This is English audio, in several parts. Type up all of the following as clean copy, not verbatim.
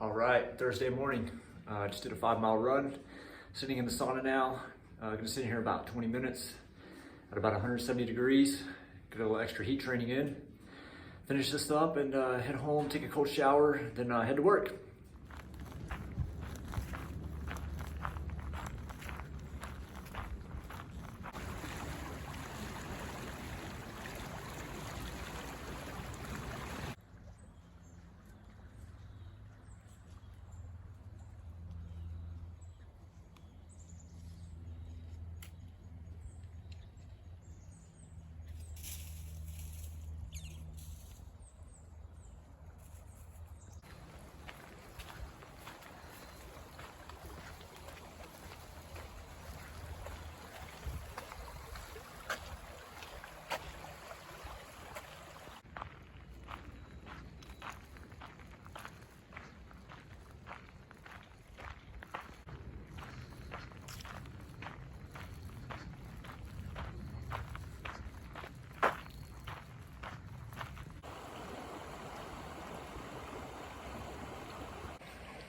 All right, Thursday morning. Just did a 5-mile run. Sitting in the sauna now. Gonna sit here about 20 minutes at about 170 degrees. Get a little extra heat training in. Finish this up and head home, take a cold shower, then head to work.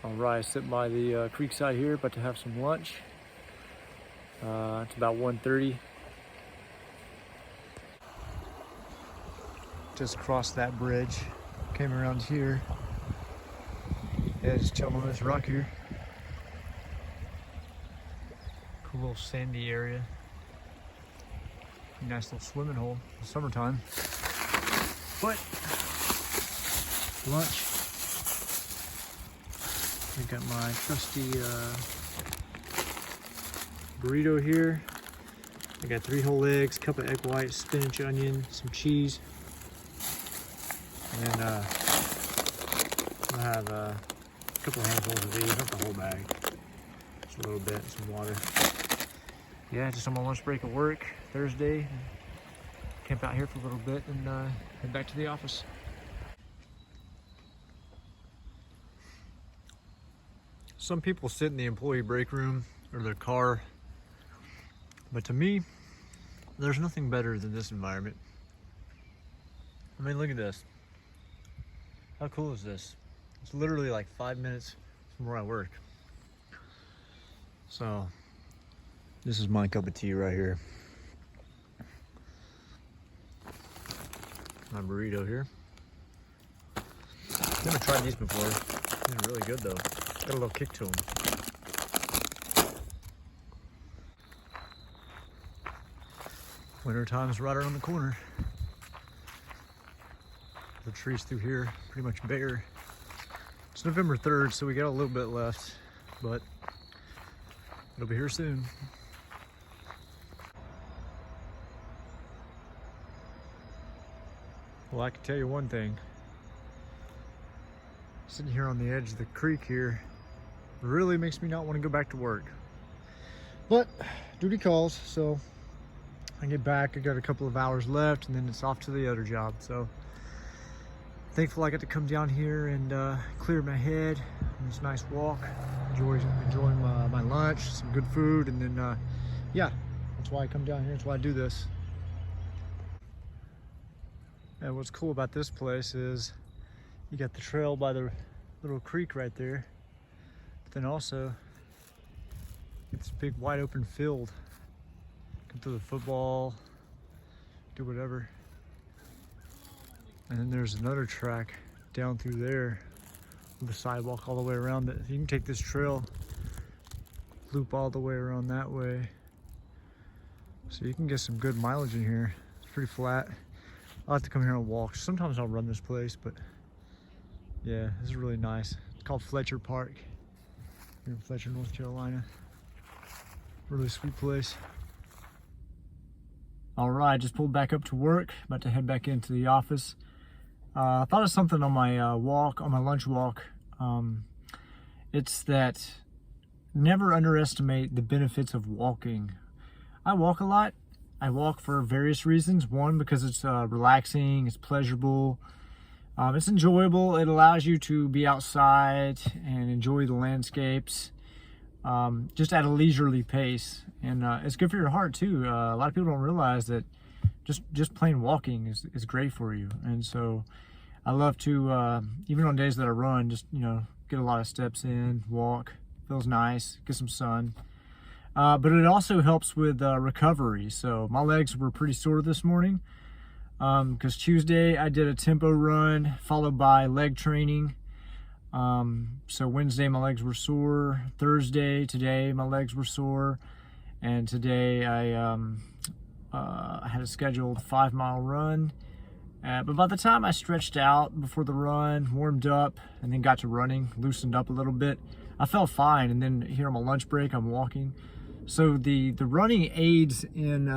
All right, sitting by the creek side here, about to have some lunch. It's about 1:30. Just crossed that bridge, came around here. Yeah, just chilling on this rock here. Cool little sandy area. Nice little swimming hole in the summertime. But lunch. I got my trusty burrito here. I got 3 whole eggs, cup of egg whites, spinach, onion, some cheese. And then I'll have a couple of handfuls of these, not the whole bag. Just a little bit, some water. Yeah, just on my lunch break at work, Thursday. Camp out here for a little bit and head back to the office. Some people sit in the employee break room or their car, but to me, there's nothing better than this environment. I mean, look at this. How cool is this? It's literally like 5 minutes from where I work. So, this is my cup of tea right here. My burrito here. Never tried these before. They're really good though. Got a little kick to them. Winter time's right around the corner. The trees through here pretty much bare. It's November 3rd, so we got a little bit left, but it'll be here soon. Well, I can tell you one thing. Sitting here on the edge of the creek here really makes me not want to go back to work. But duty calls, so I get back. I got a couple of hours left and then it's off to the other job. So thankful I got to come down here and clear my head on this nice walk. Enjoying my lunch, some good food, and then yeah, that's why I come down here. That's why I do this. And what's cool about this place is you got the trail by the little creek right there, but then also it's a big wide open field. Come through the football, do whatever. And then there's another track down through there with a sidewalk all the way around it. You can take this trail, loop all the way around that way. So you can get some good mileage in here. It's pretty flat. I'll have to come here and walk. Sometimes I'll run this place, but yeah, this is really nice. It's called Fletcher Park here in Fletcher, North Carolina. Really sweet place. All right, just pulled back up to work. About to head back into the office. I thought of something on my lunch walk. It's that never underestimate the benefits of walking. I walk a lot. I walk for various reasons. One, because it's relaxing, it's pleasurable. It's enjoyable. It allows you to be outside and enjoy the landscapes just at a leisurely pace. And it's good for your heart too. A lot of people don't realize that just plain walking is great for you. And so I love to, even on days that I run, just, get get a lot of steps in, walk, feels nice, get some sun. But it also helps with recovery. So my legs were pretty sore this morning because Tuesday I did a tempo run followed by leg training. So Wednesday my legs were sore. Thursday, today my legs were sore. And today I had a scheduled 5-mile run. But by the time I stretched out before the run, warmed up, and then got to running, loosened up a little bit, I felt fine. And then here on my lunch break, I'm walking. So the running aids in,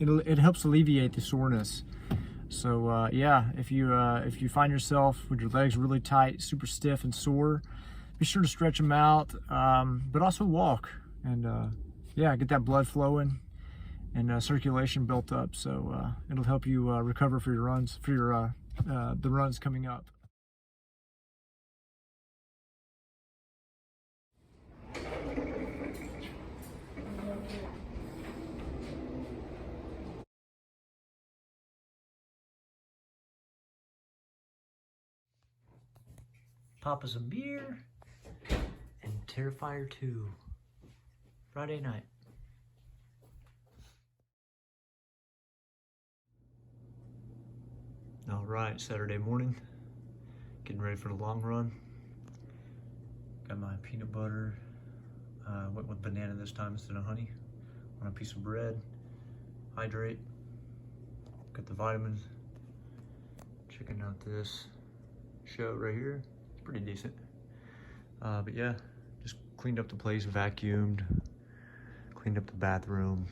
it helps alleviate the soreness. So yeah, if you find yourself with your legs really tight, super stiff and sore, be sure to stretch them out, but also walk and yeah, get that blood flowing and circulation built up. So it'll help you recover for your runs, for your the runs coming up. Pop us a beer and Terrifier 2 Friday night. All right, Saturday morning, getting ready for the long run. Got my peanut butter, went with banana this time instead of honey, on a piece of bread, hydrate, got the vitamins, checking out this show right here, it's pretty decent. But yeah, just cleaned up the place, vacuumed, cleaned up the bathroom,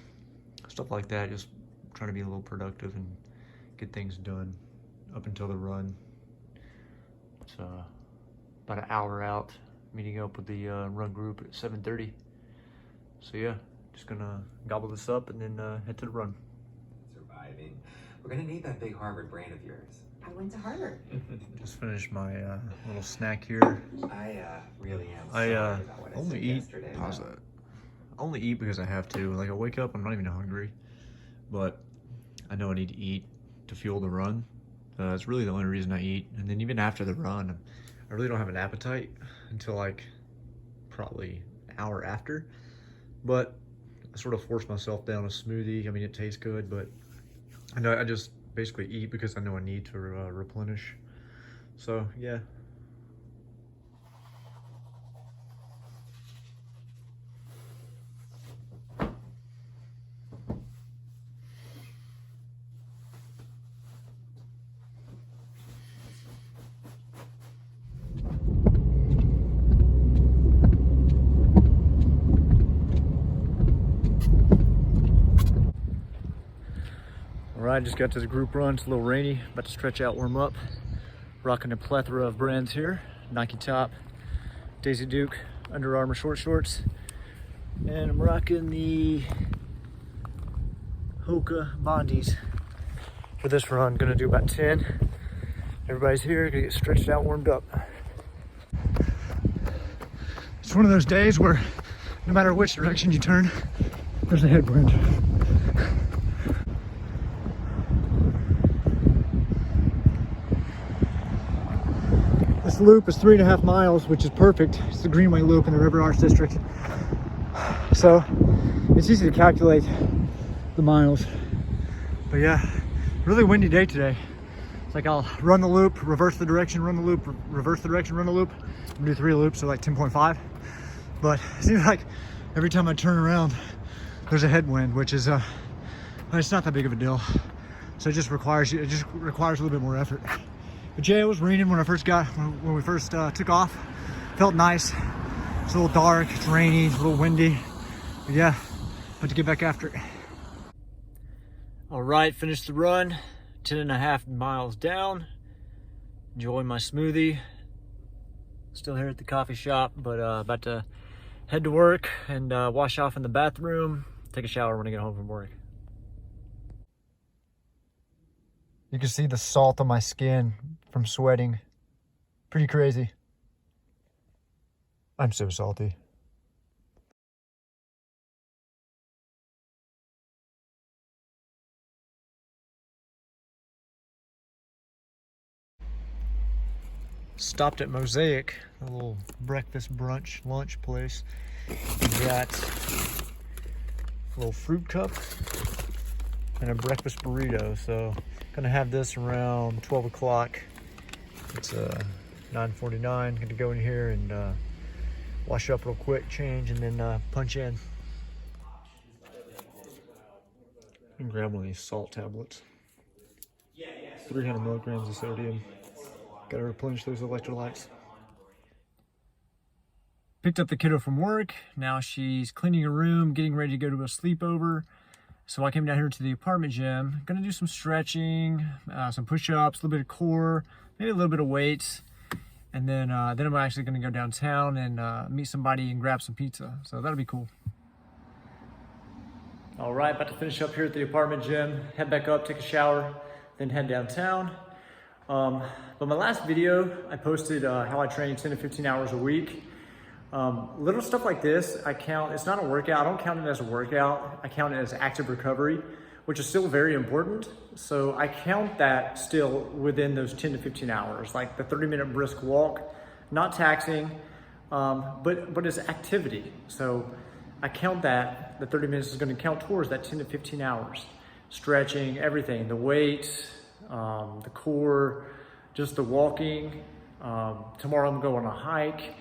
stuff like that, just trying to be a little productive and get things done up until the run. It's about an hour out, meeting up with the run group at 7:30. So yeah, just gonna gobble this up and then head to the run. Surviving. We're gonna need that big Harvard brain of yours. I went to Harvard. Just finished my little snack here. I really am I sorry about what I only said eat. yesterday. Pause that. I only eat because I have to. Like I wake up, I'm not even hungry, but I know I need to eat to fuel the run. That's really the only reason I eat. And then even after the run, I really don't have an appetite until like probably an hour after. But I sort of force myself down a smoothie. I mean, it tastes good, but I know I just basically eat because I know I need to replenish. So yeah. All right, just got to the group run. It's a little rainy, about to stretch out, warm up. Rocking a plethora of brands here. Nike Top, Daisy Duke, Under Armour short shorts. And I'm rocking the Hoka Bondies for this run. Gonna do about 10. Everybody's here, gonna get stretched out, warmed up. It's one of those days where no matter which direction you turn, there's a headwind. This loop is 3.5 miles, which is perfect. It's the Greenway Loop in the River Arts District. So it's easy to calculate the miles. But yeah, really windy day today. It's like I'll run the loop, reverse the direction, run the loop, reverse the direction, run the loop. I'm gonna do 3 loops, so like 10.5. But it seems like every time I turn around, there's a headwind, which is it's not that big of a deal. So it just requires a little bit more effort. But yeah, it was raining when we first took off. Felt nice. It's a little dark, it's rainy, it's a little windy. But yeah, about to get back after it. All right, finished the run. 10.5 miles down. Enjoying my smoothie. Still here at the coffee shop, but about to head to work and wash off in the bathroom. Take a shower when I get home from work. You can see the salt on my skin from sweating. Pretty crazy. I'm so salty. Stopped at Mosaic, a little breakfast brunch lunch place. We got a little fruit cup and a breakfast burrito. So gonna have this around 12 o'clock. It's 9:49. Gonna go in here and wash up real quick, change, and then punch in. And grab one of these salt tablets. 300 milligrams of sodium. Gotta replenish those electrolytes. Picked up the kiddo from work. Now she's cleaning her room, getting ready to go to a sleepover. So I came down here to the apartment gym. Gonna do some stretching, some push-ups, a little bit of core, maybe a little bit of weights. And then I'm actually gonna go downtown and meet somebody and grab some pizza. So that'll be cool. All right, about to finish up here at the apartment gym. Head back up, take a shower, then head downtown. But my last video, I posted how I train 10 to 15 hours a week. Little stuff like this, I count, it's not a workout. I don't count it as a workout. I count it as active recovery, which is still very important. So I count that still within those 10 to 15 hours, like the 30-minute brisk walk, not taxing, but it's activity. So I count that, the 30 minutes is gonna count towards that 10 to 15 hours. Stretching, everything, the weights, the core, just the walking. Tomorrow I'm going on a hike.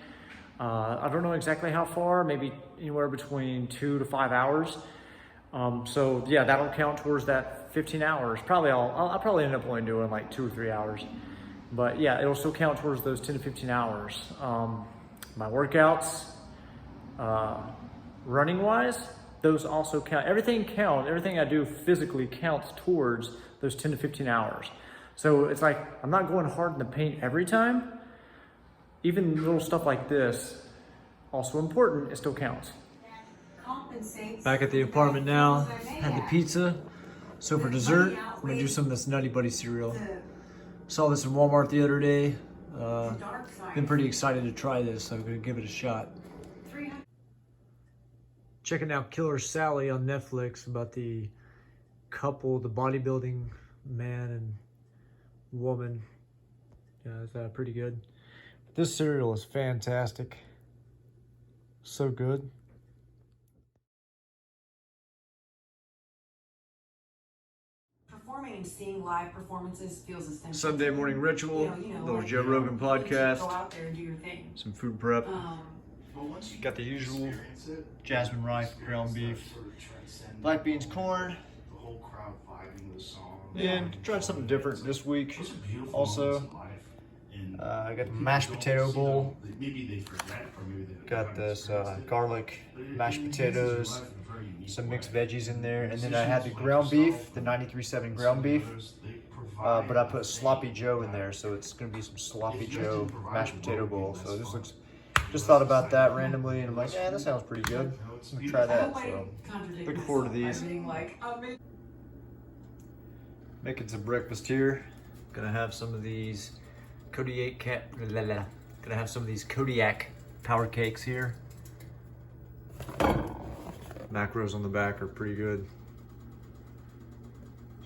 I don't know exactly how far, maybe anywhere between 2 to 5 hours. So yeah, that'll count towards that 15 hours. I'll probably end up only doing like 2 or 3 hours. But yeah, it'll still count towards those 10 to 15 hours. My workouts, running wise, those also count. Everything I do physically counts towards those 10 to 15 hours. So it's like, I'm not going hard in the paint every time. Even little stuff like this, also important, it still counts. Back at the apartment now, had the pizza. So for dessert, I'm gonna do some of this Nutty Buddy cereal. Saw this in Walmart the other day. Been pretty excited to try this, so I'm gonna give it a shot. Checking out Killer Sally on Netflix about the couple, the bodybuilding man and woman. Yeah, it's pretty good. This cereal is fantastic. So good. Performing and seeing live performances feels essential. Sunday morning ritual, little Joe Rogan podcast. Go out there and do your thing. Some food prep. Got the usual jasmine rice, ground beef, black beans, corn. And tried something different this week. Also, I got the mashed potato bowl. Got this garlic mashed potatoes, some mixed veggies in there, and then I had the ground beef, the 93.7 ground beef. But I put sloppy Joe in there, so it's gonna be some sloppy Joe mashed potato bowl. So this looks. Just thought about that randomly, and I'm like, yeah, that sounds pretty good. I'm gonna try that. So looking forward to these. Making some breakfast here. Gonna have some of these Kodiak power cakes here. Macros on the back are pretty good.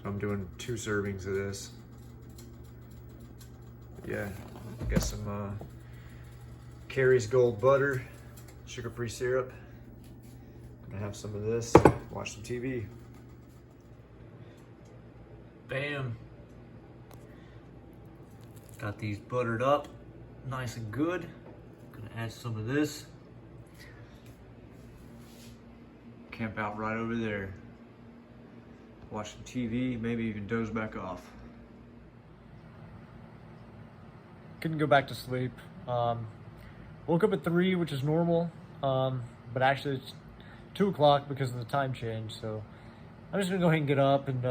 So I'm doing 2 servings of this. Yeah, got some Carrie's Gold butter, sugar-free syrup. Gonna have some of this, watch some TV. Bam. Got these buttered up, nice and good. Gonna add some of this. Camp out right over there. Watch some TV, maybe even doze back off. Couldn't go back to sleep. Woke up at 3, which is normal, but actually it's 2 o'clock because of the time change. So I'm just gonna go ahead and get up and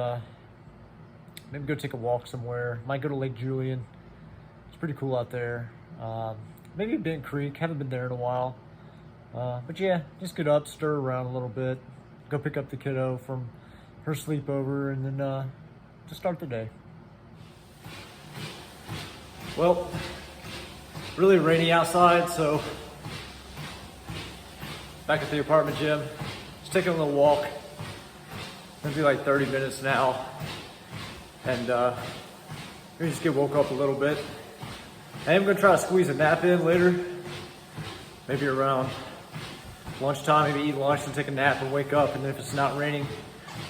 maybe go take a walk somewhere. Might go to Lake Julian. It's pretty cool out there. Maybe Bent Creek, haven't been there in a while. But yeah, just get up, stir around a little bit, go pick up the kiddo from her sleepover, and then just start the day. Well, really rainy outside, so back at the apartment gym, just taking a little walk. Maybe like 30 minutes now, and we just get woke up a little bit. I am gonna try to squeeze a nap in later. Maybe around lunchtime, maybe eat lunch and take a nap and wake up. And then if it's not raining,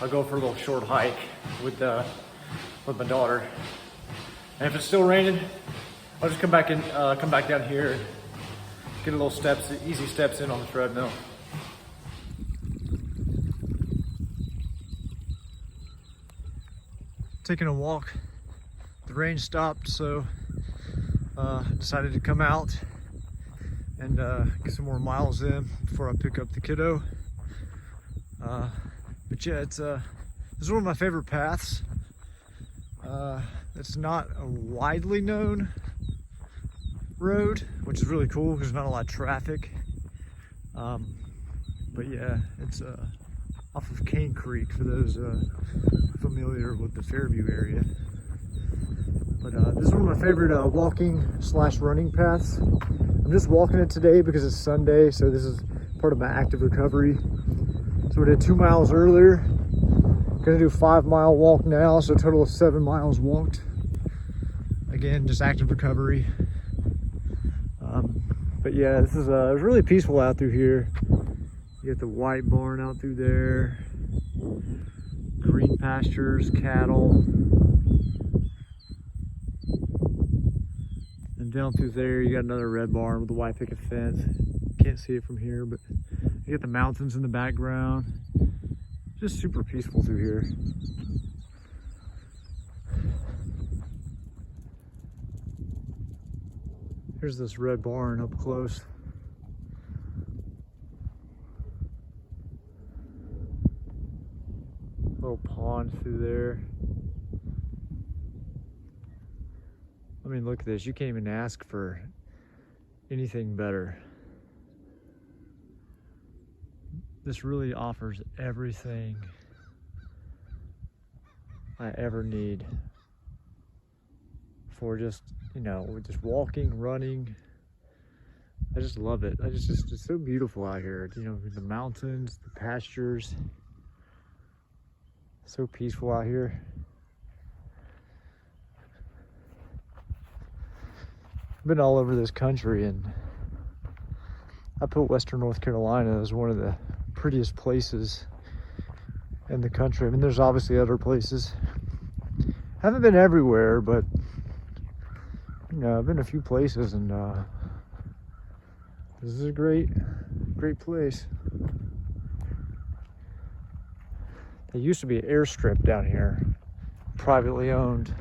I'll go for a little short hike with my daughter. And if it's still raining, I'll just come back down here and get a little easy steps in on the treadmill. Taking a walk. The rain stopped, so decided to come out and get some more miles in before I pick up the kiddo. But yeah, this is one of my favorite paths. It's not a widely known road, which is really cool because there's not a lot of traffic. But yeah, it's off of Cane Creek for those familiar with the Fairview area. But this is one of my favorite walking/running paths. I'm just walking it today because it's Sunday, so this is part of my active recovery. So we did 2 miles earlier. Gonna do a 5-mile walk now, so a total of 7 miles walked. Again, just active recovery. But yeah, this is it was really peaceful out through here. You get the white barn out through there, green pastures, cattle. And down through there, you got another red barn with a white picket fence. Can't see it from here, but you got the mountains in the background. Just super peaceful through here. Here's this red barn up close. Little pond through there. I mean, look at this. You can't even ask for anything better. This really offers everything I ever need for just, just walking, running. I just love it. It's so beautiful out here. The mountains, the pastures. So peaceful out here. I've been all over this country, and I put Western North Carolina as one of the prettiest places in the country. I mean, there's obviously other places. Haven't been everywhere, but I've been a few places, and this is a great place. There used to be an airstrip down here, privately owned.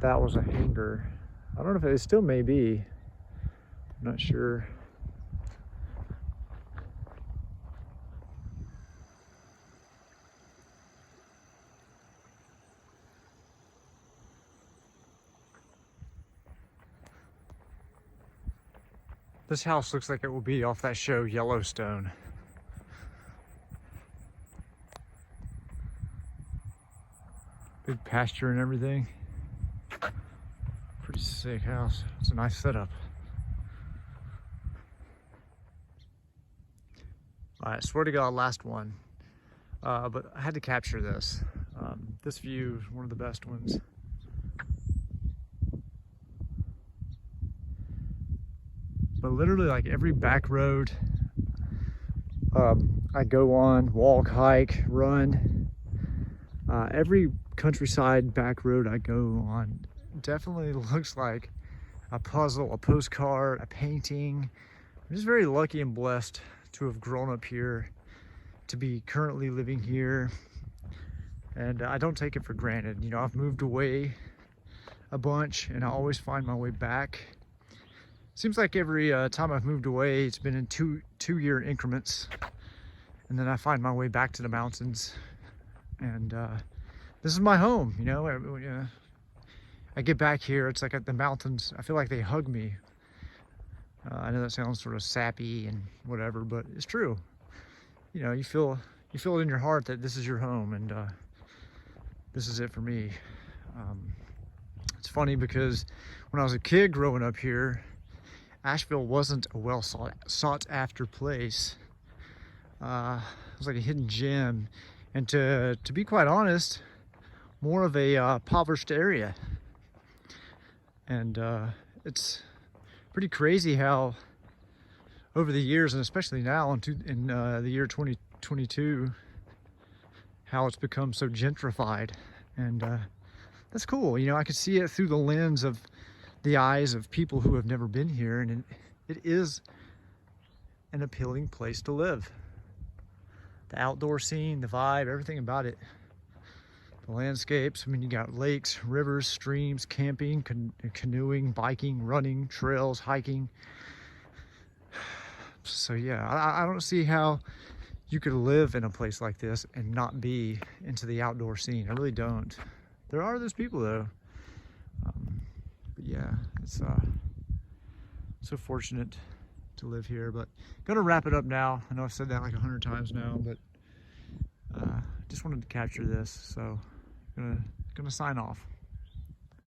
That was a hangar. I don't know if it still may be. I'm not sure. This house looks like it will be off that show Yellowstone. Big pasture and everything. Pretty sick house. It's a nice setup. All right, swear to God, last one. But I had to capture this. This view is one of the best ones. But literally, like every back road I go on, walk, hike, run, every countryside back road I go on definitely looks like a puzzle, a postcard, a painting. I'm just very lucky and blessed to have grown up here, to be currently living here, and I don't take it for granted. I've moved away a bunch, and I always find my way back. Seems like every time I've moved away, it's been in two-year increments, and then I find my way back to the mountains, and this is my home. I get back here, it's like at the mountains, I feel like they hug me. I know that sounds sort of sappy and whatever, but it's true. You feel it in your heart that this is your home, and this is it for me. It's funny because when I was a kid growing up here, Asheville wasn't a well sought after place. It was like a hidden gem, and to be quite honest, more of a impoverished area. And it's pretty crazy how over the years, and especially now in the year 2022, how it's become so gentrified. And that's cool. You know, I could see it through the lens of the eyes of people who have never been here, and it is an appealing place to live. The outdoor scene, the vibe, everything about it. The landscapes, I mean, you got lakes, rivers, streams, camping, canoeing, biking, running, trails, hiking. So yeah, I don't see how you could live in a place like this and not be into the outdoor scene. I really don't. There are those people though. But yeah, it's so fortunate to live here. But gonna wrap it up now. I know I've said that like 100 times now, but just wanted to capture this, so gonna sign off.